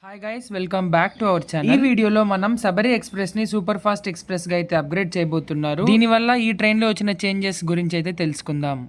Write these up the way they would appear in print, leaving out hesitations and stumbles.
Hi guys, welcome back to our channel. ఈ వీడియోలో మనం సబరి ఎక్స్ప్రెస్ ని సూపర్ ఫాస్ట్ ఎక్స్ప్రెస్ గా అయితే అప్గ్రేడ్ చేయబోతున్నారు. దీనివల్ల ఈ ట్రైన్ లో వచ్చిన చేంజెస్ గురించి అయితే తెలుసుకుందాం.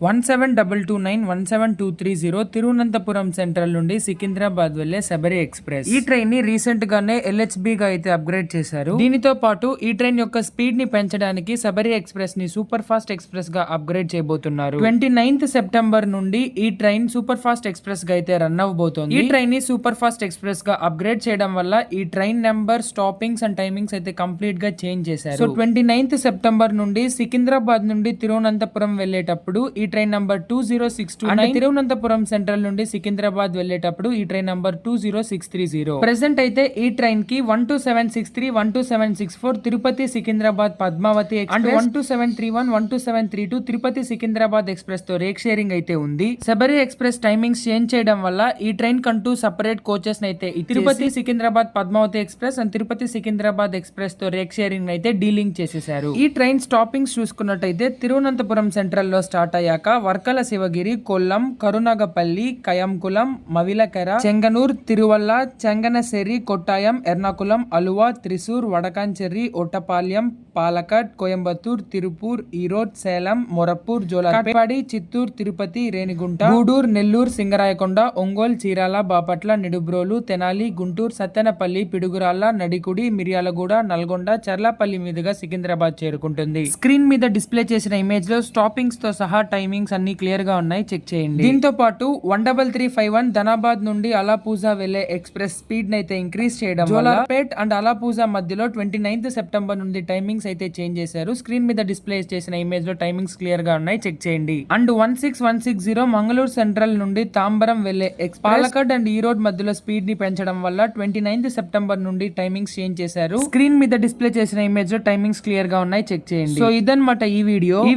1722917230 తిరువనంతపురం సెంట్రల్ నుండి సికింద్రాబాద్ వెళ్లే సబరి ఎక్స్ప్రెస్. ఈ ట్రైన్ ని రీసెంట్ గానే LHB గా అయితే అప్గ్రేడ్ చేశారు. దీనితో పాటు ఈ ట్రైన్ యొక్క స్పీడ్ ని పెంచడానికి సబరి ఎక్స్ప్రెస్ ని సూపర్ ఫాస్ట్ ఎక్స్ప్రెస్ గా అప్గ్రేడ్ చేయబోతున్నారు. 29th సెప్టెంబర్ నుండి ఈ ట్రైన్ సూపర్ ఫాస్ట్ ఎక్స్ప్రెస్ గా అయితే రన్ అవబోతోంది. ఈ ట్రైన్ ని సూపర్ ఫాస్ట్ ఎక్స్ప్రెస్ గా అప్గ్రేడ్ చేయడం వల్ల ఈ train number, stoppings and timings అయితే కంప్లీట్ గా చేంజ్ చేశారు. సో 29th సెప్టెంబర్ నుండి సికింద్రాబాద్ నుండి తిరువనంతపురం వెళ్లేటప్పుడు ఈ ట్రైన్ నంబర్ 20629, తిరువనంతపురం సెంట్రల్ నుండి సికింద్రాబాద్ వెళ్లేటప్పుడు ఈ ట్రైన్ నంబర్ 20630. ప్రెసెంట్ అయితే ఈ ట్రైన్ కి 12763, 12764 తిరుపతి సికింద్రాబాద్ పద్మావతి అండ్ 12731, 12732 తిరుపతి సికింద్రాబాద్ ఎక్స్ప్రెస్ తో రేక్ షేరింగ్ అయితే ఉంది. సబరి ఎక్స్ప్రెస్ టైమింగ్స్ చేంజ్ చేయడం వల్ల ఈ ట్రైన్ కంటూ సెపరేట్ కోచెస్ అయితే Tirupati Secunderabad Padmavati express and Tirupati Secunderabad express తో రేక్ షేరింగ్ అయితే డీలింక్ చేసేశారు. ఈ ట్రైన్ స్టాపింగ్స్ చూసుకున్నట్టయితే తిరువనంతపురం సెంట్రల్ లో స్టార్ట్ అయ్యాక వర్కల శివగిరి, కొల్లం, కరునాగపల్లి, కయంకులం, మవిలకెర, చెంగనూర్, తిరువల్ల, చెంగనసేరి, కొట్టాయం, ఎర్నాకులం, అలువ, త్రిశూర్, వడకాంచెర్రి, ఒట్టపాల్యం, పాలకడ్, కోయంబత్తూర్, తిరుపూర్, ఈరోడ్, సేలం, మొరప్పూర్, జోలార్పేట, చిత్తూరు, తిరుపతి, రేణిగుంట, గూడూరు, నెల్లూరు, సింగరాయకొండ, ఒంగోలు, చీరాల, బాపట్ల, నిడుబ్రోలు, తెనాలి, గుంటూరు, సత్తెనపల్లి, పిడుగురాళ్ల, నడికుడి, మిర్యాలగూడ, నల్గొండ, చర్లపల్లి మీదుగా సికింద్రాబాద్ చేరుకుంటుంది. స్క్రీన్ మీద డిస్ప్లే చేసిన ఇమేజ్ లో స్టాపింగ్స్ తో సహా టైమింగ్స్ అన్ని క్లియర్ గా ఉన్నాయి, చెక్ చేయండి. దీంతో పాటు 13351 ధనాబాద్ నుండి అలాపూజా వెళ్లే ఎక్స్ప్రెస్ స్పీడ్ అయితే ఇంక్రీజ్ చేయడం, జోలార్పేట్ అండ్ అలాపూజా మధ్యలో 29th సెప్టెంబర్ నుండి టైమింగ్స్ అయితే చేంజ్ చేశారు. స్క్రీన్ మీద డిస్ప్లే చేసిన ఇమేజ్ లో టైమింగ్స్ క్లియర్ గా ఉన్నాయి, చెక్ చేయండి. అండ్ 16160 మంగళూరు సెంట్రల్ నుండి తాంబరం వెళ్లే ఎక్స్ప్రెస్ పాలకడ్ అండ్ ఈరోడ్ మధ్యలో స్పీడ్ ని పెంచడం వల్ల 29th సెప్టెంబర్ నుండి టైమింగ్స్ చేంజ్ చేశారు. స్క్రీన్ మీద డిస్ప్లే చేసిన ఇమేజ్ లో టైమింగ్స్ క్లియర్ గా ఉన్నాయి, చెక్ చేయండి. సో ఇదన్నమాట ఈ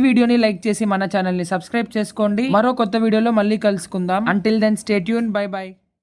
వీడియోని లైక్ చేసి మన ఛానల్ ని సబ్స్క్రైబ్ చేసుకోండి. మరో కొత్త వీడియోలో మళ్ళీ కలుసుకుందాం. Until then stay tune, bye by.